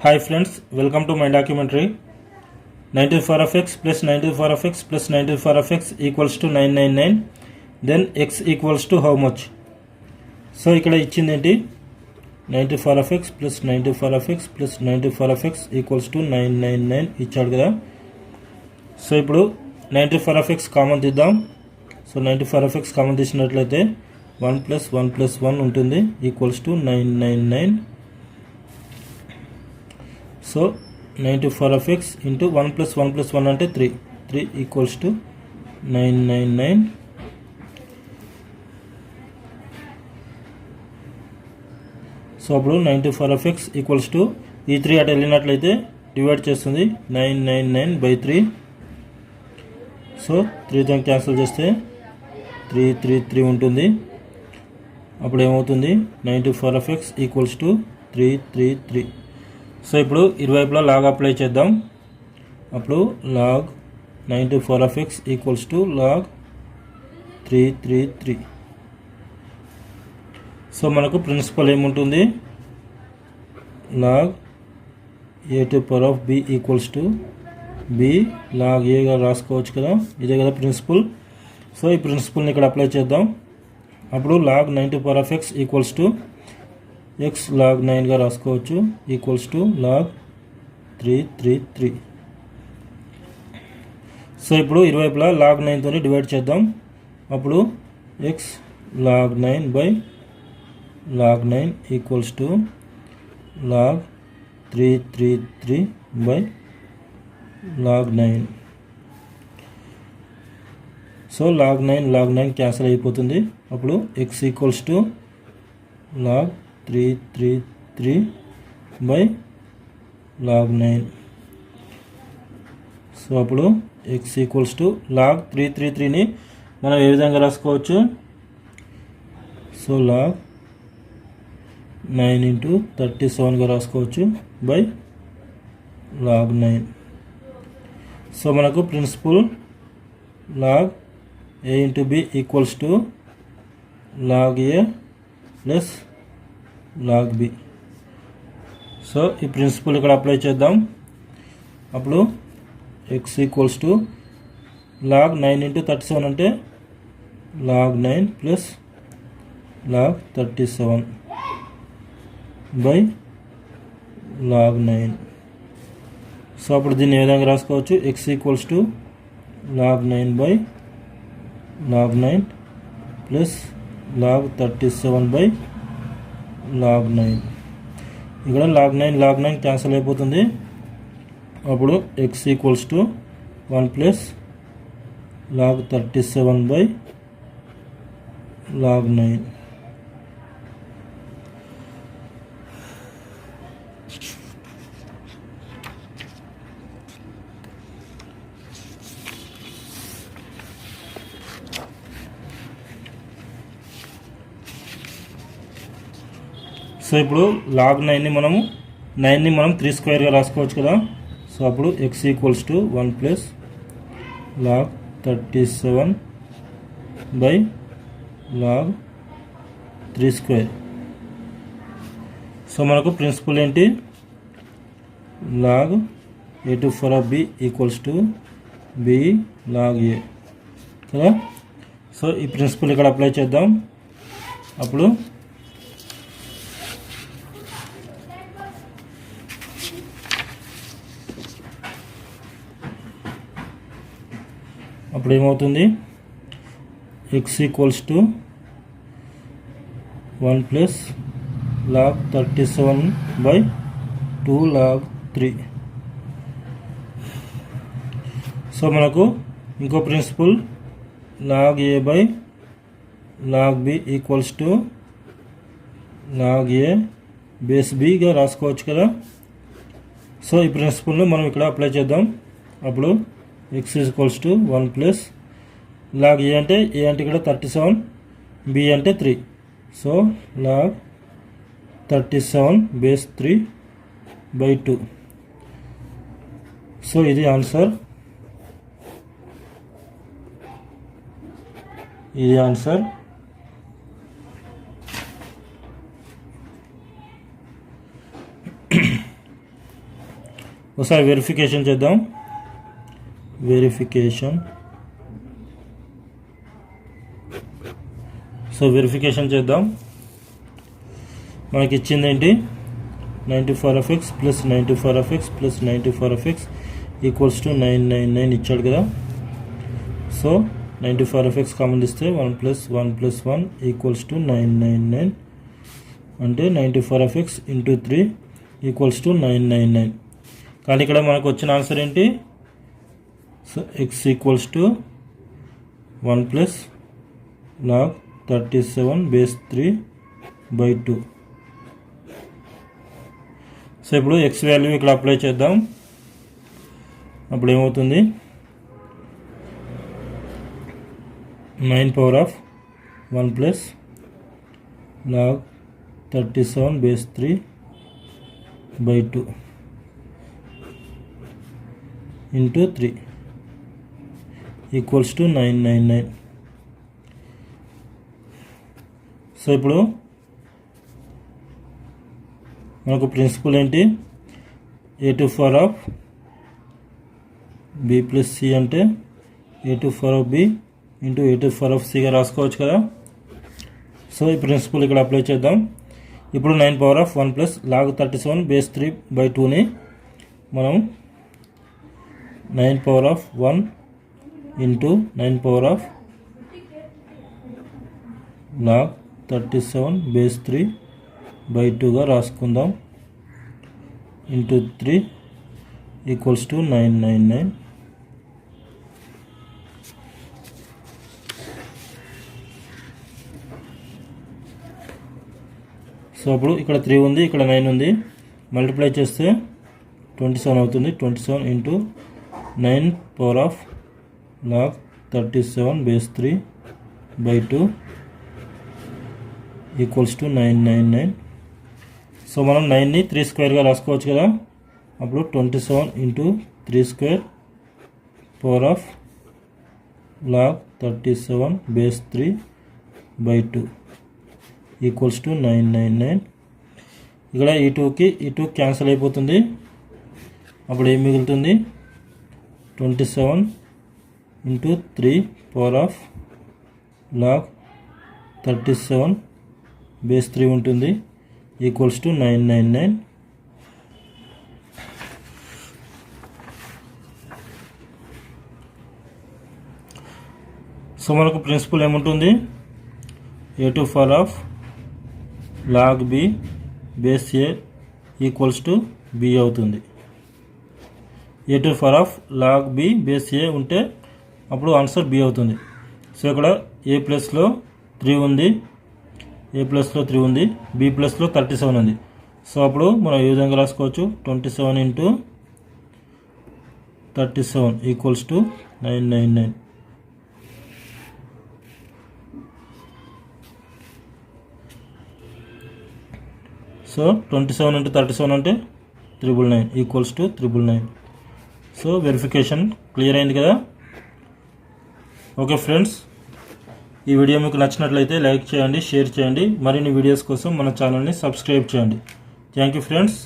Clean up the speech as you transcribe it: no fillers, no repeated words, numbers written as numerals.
Hi friends, welcome to my documentary. 94 of x plus 94 of x plus 94 of x equals to 999. Then x equals to how much? So ఇక్కడ ఇచ్చింది ఏంటి 94 of x plus 94 of x plus 94 of x equals to 999 ఇచ్చాడు కదా. So ఇప్పుడు 94 of x common తీద్దాం. So 94 of x common తీసినట్లయితే 1 plus 1 plus 1 ఉంటుంది equals to 999. So 94 of x into 1 plus 1 plus 1 అంటే 3 equals to 999. సో అప్పుడు 94 of x equals to ఈ 3 అటు వెళ్ళినట్లయితే డివైడ్ చేస్తుంది 999 by 3. సో 3తో క్యాన్సిల్ చేస్తే 3 ఉంటుంది. అప్పుడు ఏమవుతుంది 94 of x equals to 3. So ఇప్పుడు ఇరువైపులా లాగ్ అప్లై చేద్దాం. అప్పుడు log 94 of x equals to log 3. So మనకు ప్రిన్సిపల్ ఏముంటుంది, log a to power of b equals to b log ఏగా రాసుకోవచ్చు కదా, ఇదే కదా ప్రిన్సిపల్. సో ఈ ప్రిన్సిపల్ని ఇక్కడ అప్లై చేద్దాం. అప్పుడు log 94 of x equals to x log 9గా రాసుకోవచ్చు ఈక్వల్స్ టు log 3. సో ఇప్పుడు ఇరువైపులా log 9 తోని డివైడ్ చేద్దాం. అప్పుడు x log 9 by log 9 equals to log 3 by log 9. So log 9 cancel అయిపోతుంది. అప్పుడు x equals to log 3 by log 9. So అప్పుడు x ఈక్వల్స్ టు log 3ని మనం ఏ విధంగా రాసుకోవచ్చు, సో log 9 into 37గా రాసుకోవచ్చు బై log 9. సో మనకు principle log a into b equals to log a plus log b. So ఈ ప్రిన్సిపల్ ఇక్కడ apply చేద్దాం. అప్పుడు x equals to log 9 into 37 అంటే log 9 plus log 37 by log 9. So అప్పుడు దీన్ని ఏ విధంగా రాసుకోవచ్చు, x equals to log 9 by log 9 plus log 37 by log 9. ఇక్కడ log 9 క్యాన్సిల్ అయిపోతుంది. అప్పుడు x equals to 1 plus log 37 by log 9. So ఇప్పుడు log 9ని మనం 3 స్క్వేర్గా రాసుకోవచ్చు కదా. సో అప్పుడు x equals to 1 plus log 37 by log 3 square. So మనకు principle ఏంటి, log a to power of b equals to b log a కదా. So ఈ principle ఇక్కడ అప్లై చేద్దాం. అప్పుడు ఏమవుతుంది, x equals to 1 plus log 37 by 2 log 3. So మనకు ఇంకో principal log a by log b equals to log a base bగా రాసుకోవచ్చు కదా. సో ఈ ప్రిన్సిపల్ను మనం ఇక్కడ అప్లై చేద్దాం. అప్పుడు x equals to 1 plus log a అంటే ఇక్కడ 37, b అంటే 3. So log 37 base 3 by 2. So ఇది ఆన్సర్. ఒకసారి వెరిఫికేషన్ చేద్దాం. వెరిఫికేషన్ చేద్దాం. మనకి ఇచ్చింది ఏంటి? 94x plus 94x plus 94x equals to 999 ఇచ్చాడు కదా. సో 94x కామన్ ఇస్తే 1 ప్లస్ 1 ఈక్వల్స్ టు 999 అంటే 94x ఇంటూ 3 ఈక్వల్స్ టు 999. కానీ ఇక్కడ మనకు వచ్చిన ఆన్సర్ ఏంటి? So x equals to 1 plus log 37 base 3/2. So ఇప్పుడు x వాల్యూ ఇక్కడ అప్లై చేద్దాం. అప్పుడు ఏమవుతుంది? 9 power of 1 plus log 37 base 3/2 into 3 equals to 999. So ఇప్పుడు మనకు ప్రిన్సిపల్ ఏంటి? a to power of b plus c అంటే a to power of b into a to power of cగా రాసుకోవచ్చు కదా. సో ఈ ప్రిన్సిపల్ ఇక్కడ అప్లై చేద్దాం. ఇప్పుడు 9 power of 1 plus log 37 base 3/2ని మనం 9 power of 1 into 9 power of log 37 base 3/2గా రాసుకుందాం. Into 3 equals to 999. సో అప్పుడు ఇక్కడ 3 ఉంది, ఇక్కడ 9 ఉంది. మల్టిప్లై చేస్తే 27 అవుతుంది. 27 into 9 power of log 37 base 3/2 equals to 999. So మనం 9ని 3 స్క్వేర్గా రాసుకోవచ్చు కదా. అప్పుడు 27 into 3 square power of log 37 base 3/2 equals to 999. ఇక్కడ ఈ 2 క్యాన్సిల్ అయిపోతుంది. అప్పుడు ఏం మిగులుతుంది? 27 into 3 power of log 37 base 3 ఉంటుంది. Equals to 999. సో మనకు ప్రిన్సిపల్ ఏముంటుంది? a to power of log b base a equals to b అవుతుంది. a to power of log b base a ఉంటే అప్పుడు ఆన్సర్ b అవుతుంది. సో ఇక్కడ a ప్లస్లో 3 ఉంది, a ప్లస్లో 3 ఉంది, b ప్లస్లో 37 ఉంది. సో అప్పుడు మనం ఈ విధంగా రాసుకోవచ్చు. 27 into 37 equals to 999. So 27 into 37 అంటే 999 equals to 999. So verification clear అయింది కదా. ఓకే ఫ్రెండ్స్, ఈ వీడియో మీకు నచ్చినట్లయితే లైక్ చేయండి, షేర్ చేయండి. మరిన్ని వీడియోస్ కోసం మన ఛానల్ని సబ్స్క్రైబ్ చేయండి. Thank you friends.